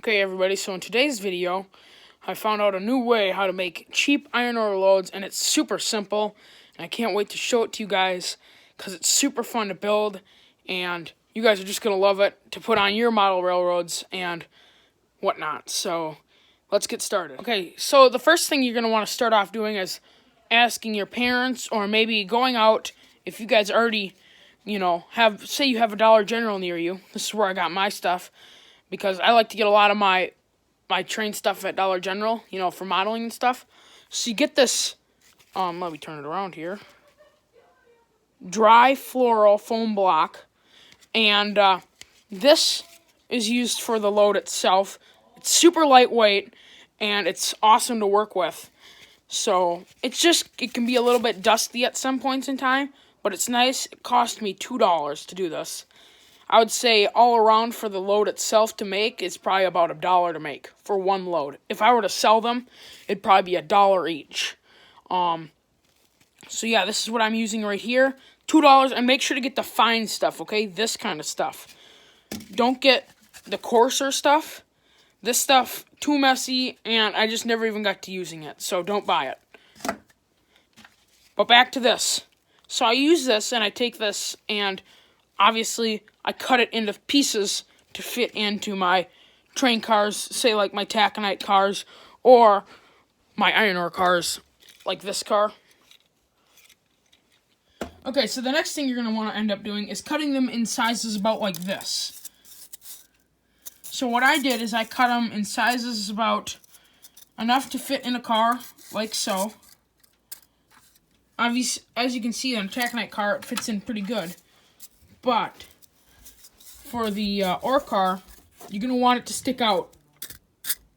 Okay everybody, so in today's video, I found out a new way how to make cheap iron ore loads, and it's super simple, and I can't wait to show it to you guys, because it's super fun to build, and you guys are just going to love it to put on your model railroads and whatnot. So, let's get started. Okay, so the first thing you're going to want to start off doing is asking your parents, or maybe going out, if you guys already, say you have a Dollar General near you. This is where I got my stuff, because I like to get a lot of my train stuff at Dollar General, for modeling and stuff. So you get this, let me turn it around here, dry floral foam block, and this is used for the load itself. It's super lightweight, and it's awesome to work with. So it can be a little bit dusty at some points in time, but it's nice. It cost me $2 to do this. I would say all around for the load itself to make, it's probably about $1 to make for one load. If I were to sell them, it'd probably be $1 each. So yeah, this is what I'm using right here. $2, and make sure to get the fine stuff, okay? This kind of stuff. Don't get the coarser stuff. This stuff, too messy, and I just never even got to using it, so don't buy it. But back to this. So I use this, and I take this, and obviously I cut it into pieces to fit into my train cars, say like my taconite cars, or my iron ore cars, like this car. Okay, so the next thing you're going to want to end up doing is cutting them in sizes about like this. So what I did is I cut them in sizes about enough to fit in a car, like so. Obviously, as you can see on a taconite car, it fits in pretty good. But for the ore car, you're going to want it to stick out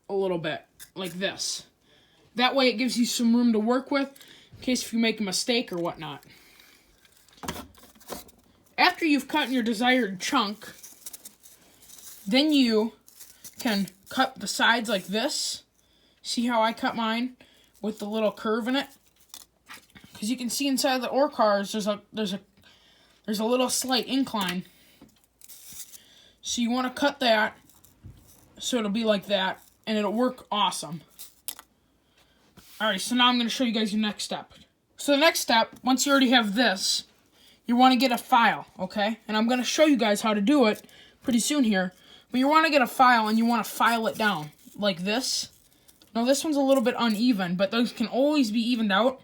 a little bit, like this. That way it gives you some room to work with, in case if you make a mistake or whatnot. After you've cut your desired chunk, then you can cut the sides like this. See how I cut mine with the little curve in it? Because you can see inside the ore cars, there's a little slight incline. So you want to cut that so it'll be like that, and it'll work awesome. Alright, so now I'm going to show you guys your next step. So the next step, once you already have this, you want to get a file, okay? And I'm going to show you guys how to do it pretty soon here. But you want to get a file, and you want to file it down like this. Now this one's a little bit uneven, but those can always be evened out.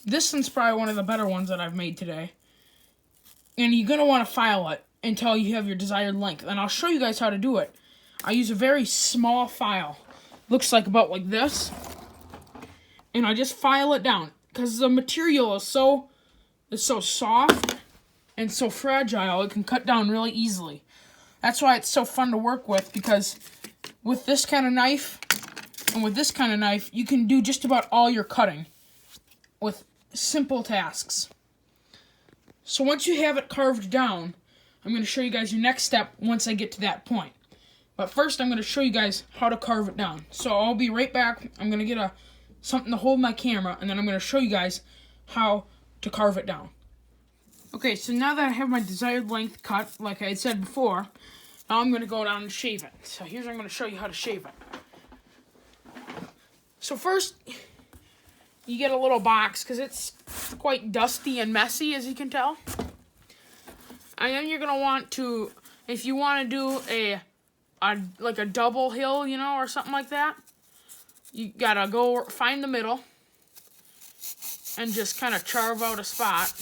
This one's probably one of the better ones that I've made today. And you're going to want to file it until you have your desired length. And I'll show you guys how to do it. I use a very small file. Looks like about like this. And I just file it down. Because the material is so soft and so fragile, it can cut down really easily. That's why it's so fun to work with, because with this kind of knife and with this kind of knife, you can do just about all your cutting with simple tasks. So once you have it carved down, I'm going to show you guys your next step once I get to that point. But first, I'm going to show you guys how to carve it down. So I'll be right back. I'm going to get something to hold my camera, and then I'm going to show you guys how to carve it down. Okay, so now that I have my desired length cut, like I had said before, now I'm going to go down and shave it. So here's I'm going to show you how to shave it. So first, you get a little box, because it's quite dusty and messy, as you can tell. And then you're going to want to, if you want to do like a double hill, or something like that, you got to go find the middle and just kind of carve out a spot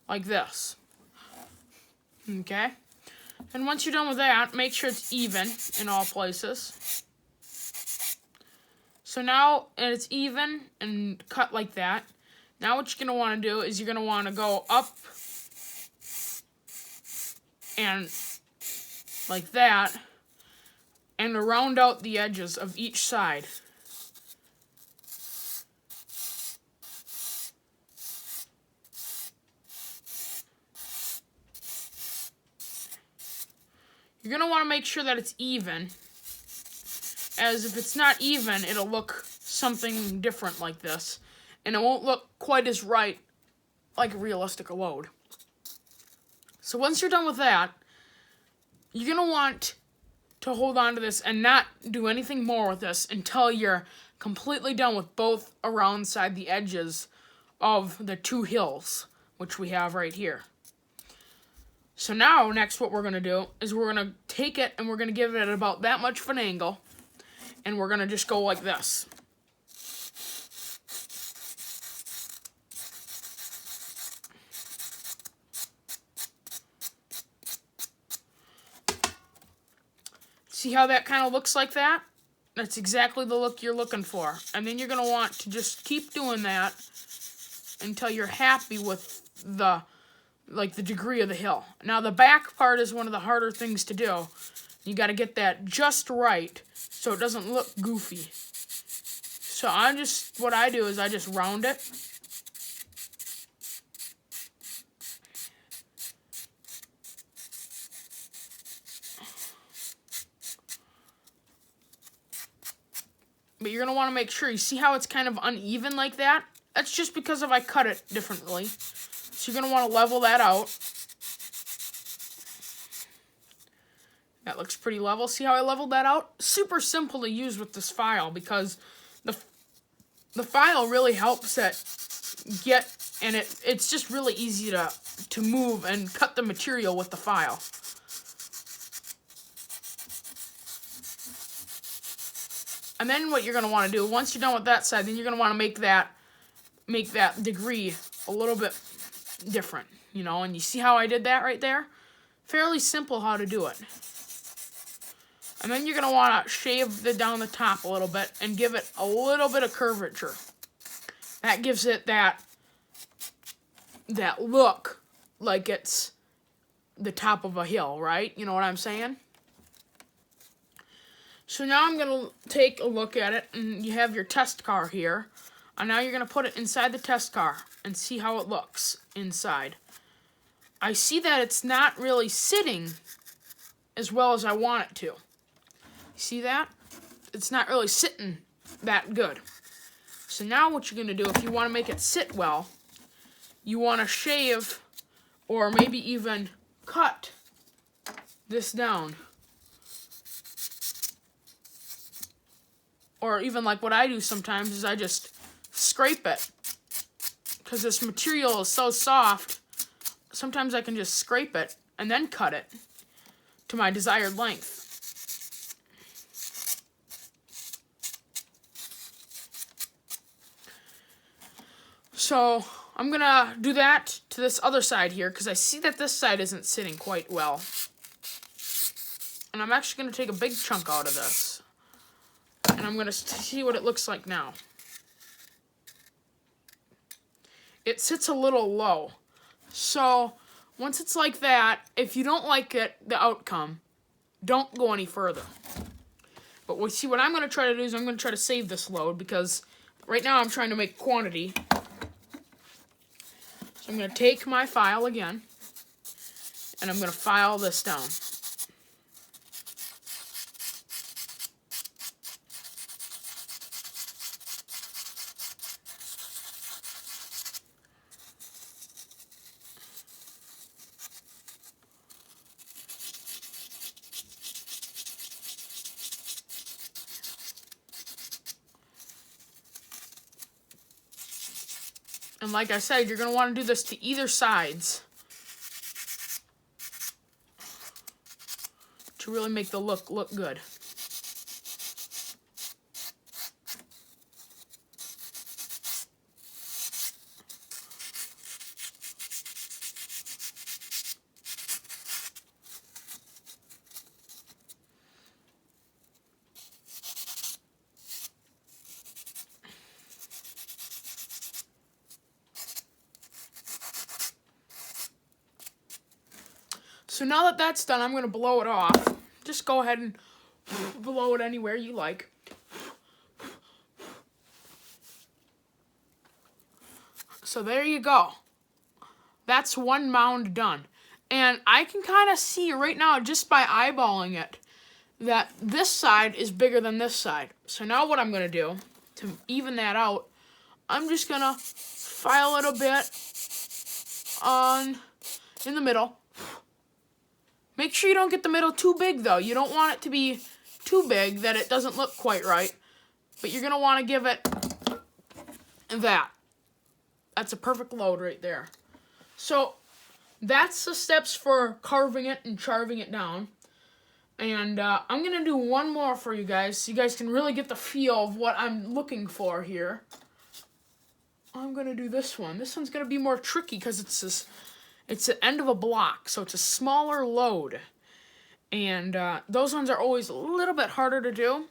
like this. Okay? And once you're done with that, make sure it's even in all places. So now it's even and cut like that. Now what you're going to want to do is you're going to want to go up and like that, and to round out the edges of each side. You're going to want to make sure that it's even, as if it's not even, it'll look something different like this, and it won't look quite as right like a realistic load. So once you're done with that, you're going to want to hold on to this and not do anything more with this until you're completely done with both around side the edges of the two hills, which we have right here. So now, next what we're going to do is we're going to take it and we're going to give it about that much of an angle, and we're going to just go like this. See how that kind of looks like that? That's exactly the look you're looking for. And then you're going to want to just keep doing that until you're happy with the degree of the hill. Now the back part is one of the harder things to do. You got to get that just right so it doesn't look goofy. So what I do is I just round it. But you're going to want to make sure, you see how it's kind of uneven like that? That's just because I cut it differently. So you're going to want to level that out. That looks pretty level. See how I leveled that out? Super simple to use with this file because the file really helps it get, and it's just really easy to move and cut the material with the file. And then what you're going to want to do, once you're done with that side, then you're going to want to make that degree a little bit different, you know, and you see how I did that right there? Fairly simple how to do it. And then you're going to want to shave down the top a little bit and give it a little bit of curvature. That gives it that look like it's the top of a hill, right? You know what I'm saying? So now I'm going to take a look at it, and you have your test car here. And now you're going to put it inside the test car and see how it looks inside. I see that it's not really sitting as well as I want it to. See that? It's not really sitting that good. So now what you're going to do, if you want to make it sit well, you want to shave or maybe even cut this down. Or even like what I do sometimes is I just scrape it. Because this material is so soft, sometimes I can just scrape it and then cut it to my desired length. So I'm going to do that to this other side here because I see that this side isn't sitting quite well. And I'm actually going to take a big chunk out of this. And I'm going to see what it looks like now. It sits a little low. So once it's like that, if you don't like it, the outcome, don't go any further. But we see what I'm going to try to do is I'm going to try to save this load because right now I'm trying to make quantity. So I'm going to take my file again, and I'm going to file this down. And like I said, you're going to want to do this to either sides to really make the look good. So now that that's done, I'm going to blow it off. Just go ahead and blow it anywhere you like. So there you go. That's one mound done. And I can kind of see right now, just by eyeballing it, that this side is bigger than this side. So now what I'm going to do, to even that out, I'm just going to file it a bit in the middle. Make sure you don't get the middle too big, though. You don't want it to be too big that it doesn't look quite right. But you're going to want to give it that. That's a perfect load right there. So that's the steps for carving it and carving it down. And I'm going to do one more for you guys so you guys can really get the feel of what I'm looking for here. I'm going to do this one. This one's going to be more tricky because it's the end of a block, so it's a smaller load. And those ones are always a little bit harder to do.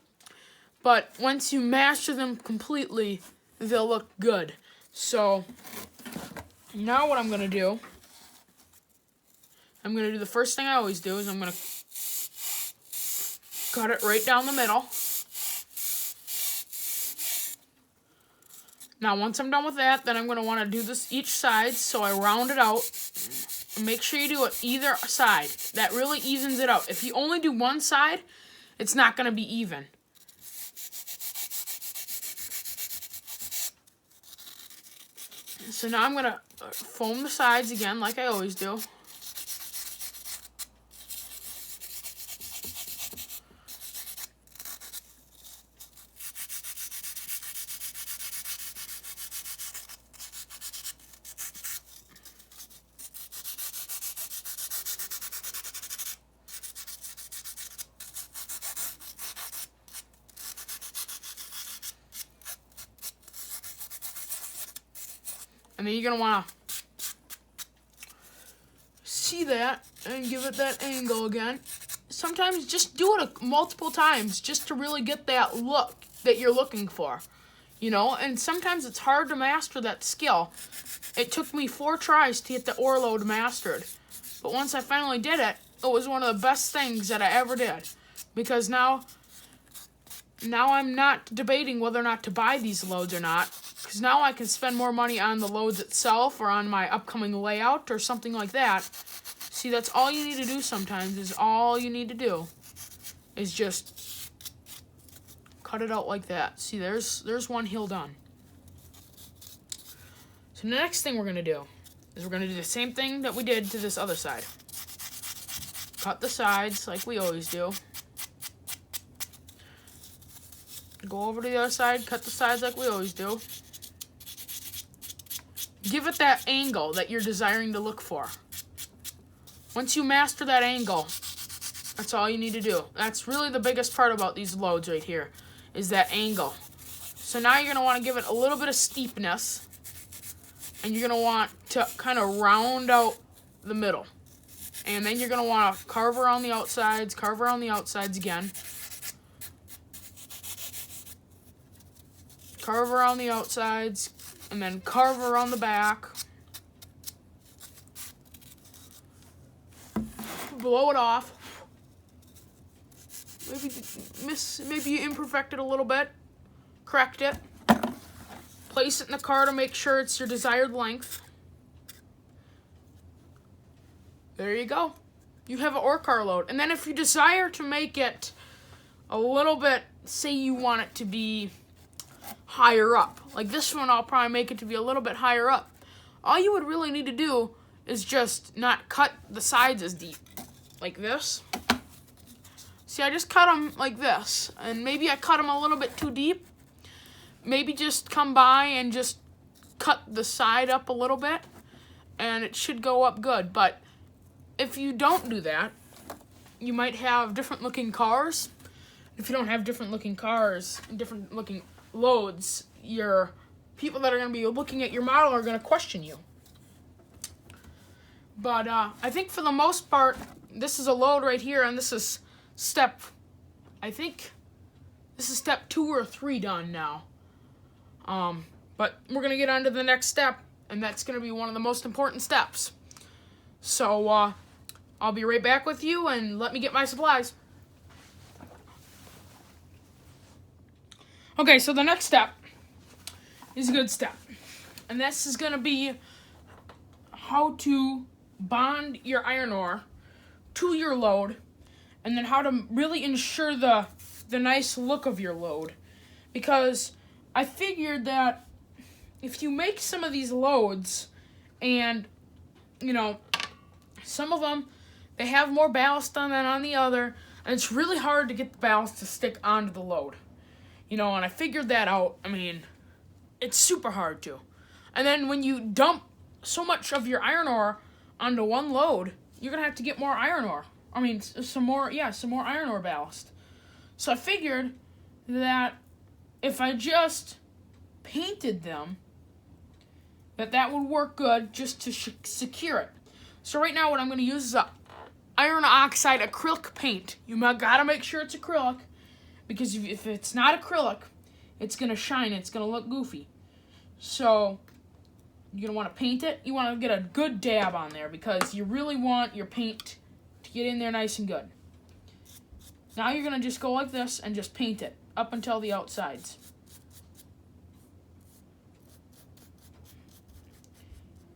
But once you master them completely, they'll look good. So now what I'm going to do, the first thing I always do is I'm going to cut it right down the middle. Now, once I'm done with that, then I'm going to want to do this each side, so I round it out. Make sure you do it either side. That really evens it out. If you only do one side, it's not going to be even. So now I'm going to foam the sides again, like I always do. And then you're going to want to see that and give it that angle again. Sometimes just do it multiple times just to really get that look that you're looking for. You know, and sometimes it's hard to master that skill. It took me 4 tries to get the oar load mastered. But once I finally did it, it was one of the best things that I ever did. Because now I'm not debating whether or not to buy these loads or not. Because now I can spend more money on the loads itself or on my upcoming layout or something like that. See, that's all you need to do sometimes is just cut it out like that. See, there's one heel done. So the next thing we're going to do is we're going to do the same thing that we did to this other side. Cut the sides like we always do. Go over to the other side, cut the sides like we always do. Give it that angle that you're desiring to look for. Once you master that angle, that's all you need to do. That's really the biggest part about these loads right here, is that angle. So now you're going to want to give it a little bit of steepness, and you're going to want to kind of round out the middle. And then you're going to want to carve around the outsides again. Carve around the outsides, and then carve around the back. Blow it off. Maybe you imperfected a little bit. Correct it. Place it in the car to make sure it's your desired length. There you go. You have an oar car load. And then if you desire to make it a little bit, say you want it to be higher up. Like this one, I'll probably make it to be a little bit higher up. All you would really need to do is just not cut the sides as deep. Like this. See, I just cut them like this. And maybe I cut them a little bit too deep. Maybe just come by and just cut the side up a little bit. And it should go up good. But if you don't do that, you might have different looking cars. If you don't have different looking cars, different looking loads, your people that are going to be looking at your model are going to question you. But I think for the most part, this is a load right here, and this is step 2 or 3 done now. But we're going to get on to the next step, and that's going to be one of the most important steps. So I'll be right back with you, and let me get my supplies. Okay, so the next step is a good step. And this is going to be how to bond your iron ore to your load, and then how to really ensure the nice look of your load. Because I figured that if you make some of these loads, and, you know, some of them, they have more ballast on than on the other, and it's really hard to get the ballast to stick onto the load. And I figured that out. I mean, it's super hard to. And then when you dump so much of your iron ore onto one load, you're going to have to get more iron ore. I mean, some more iron ore ballast. So I figured that if I just painted them, that would work good just to secure it. So right now what I'm going to use is a iron oxide acrylic paint. You gotta make sure it's acrylic, because if it's not acrylic, it's gonna shine. It's gonna look goofy. So you're gonna want to paint it. You want to get a good dab on there because you really want your paint to get in there nice and good. Now you're gonna just go like this and just paint it up until the outsides.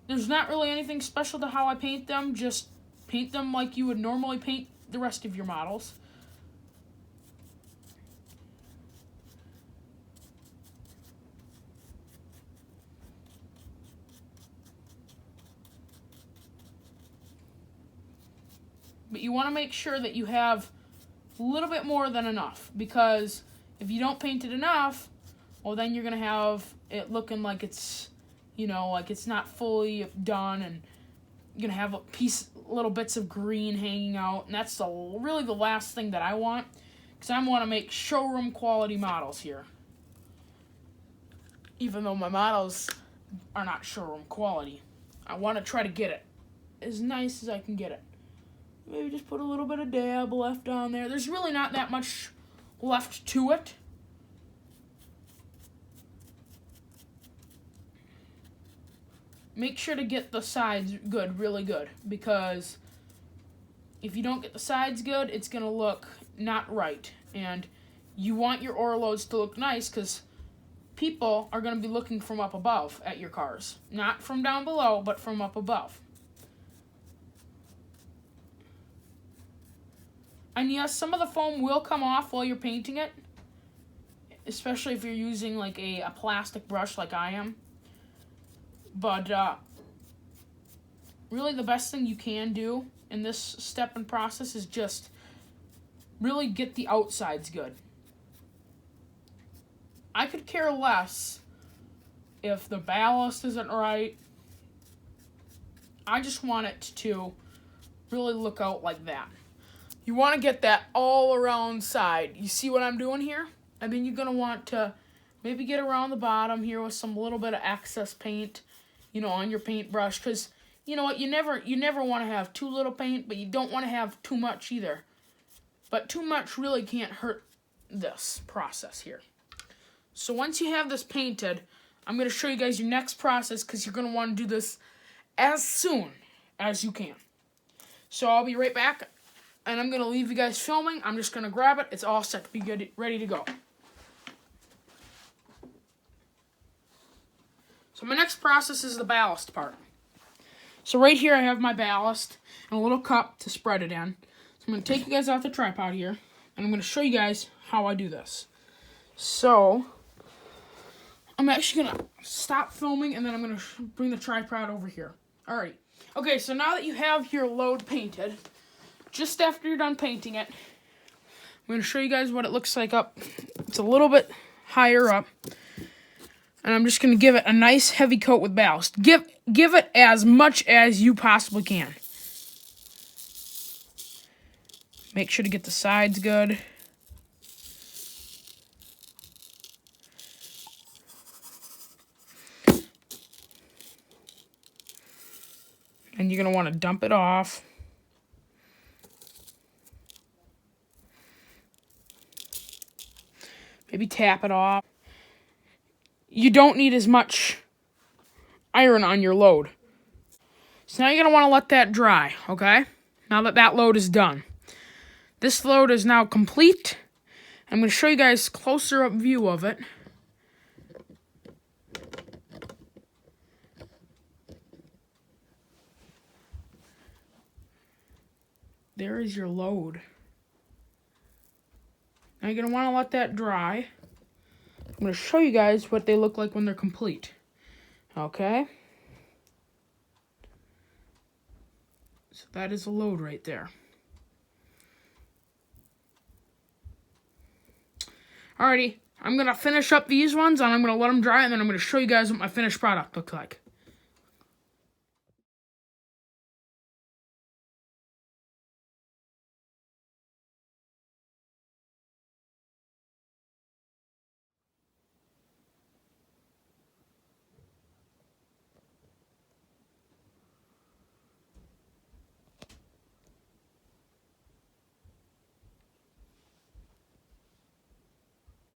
There's not really anything special to how I paint them. Just paint them like you would normally paint the rest of your models. But you want to make sure that you have a little bit more than enough, because if you don't paint it enough, well, then you're going to have it looking like it's, like it's not fully done, and you're going to have little bits of green hanging out, and that's really the last thing that I want, because I want to make showroom quality models here. Even though my models are not showroom quality, I want to try to get it as nice as I can get it. Maybe just put a little bit of dab left on there. There's really not that much left to it. Make sure to get the sides good, really good, because if you don't get the sides good, it's going to look not right. And you want your ore loads to look nice, because people are going to be looking from up above at your cars. Not from down below, but from up above. And yes, some of the foam will come off while you're painting it, especially if you're using like a plastic brush like I am. But really the best thing you can do in this step and process is just really get the outsides good. I could care less if the ballast isn't right. I just want it to really look out like that. You want to get that all around side. You see what I'm doing here? And then you're going to want to maybe get around the bottom here with some little bit of excess paint, on your paintbrush. Because, you know what, you never want to have too little paint, but you don't want to have too much either. But too much really can't hurt this process here. So once you have this painted, I'm going to show you guys your next process, because you're going to want to do this as soon as you can. So I'll be right back. And I'm going to leave you guys filming. I'm just going to grab it. It's all set to be good, ready to go. So my next process is the ballast part. So right here I have my ballast and a little cup to spread it in. So I'm going to take you guys off the tripod here, and I'm going to show you guys how I do this. So I'm actually going to stop filming, and then I'm going to bring the tripod over here. Alright. Okay, so now that you have your load painted, just after you're done painting it, I'm going to show you guys what it looks like up. It's a little bit higher up. And I'm just going to give it a nice heavy coat with ballast. Give it as much as you possibly can. Make sure to get the sides good. And you're going to want to dump it off. Maybe tap it off. You don't need as much iron on your load. So now you're going to want to let that dry, okay? Now that that load is done. This load is now complete. I'm going to show you guys a closer up view of it. There is your load. Now you're going to want to let that dry. I'm going to show you guys what they look like when they're complete. Okay? So that is a load right there. Alrighty, I'm going to finish up these ones, and I'm going to let them dry, and then I'm going to show you guys what my finished product looks like.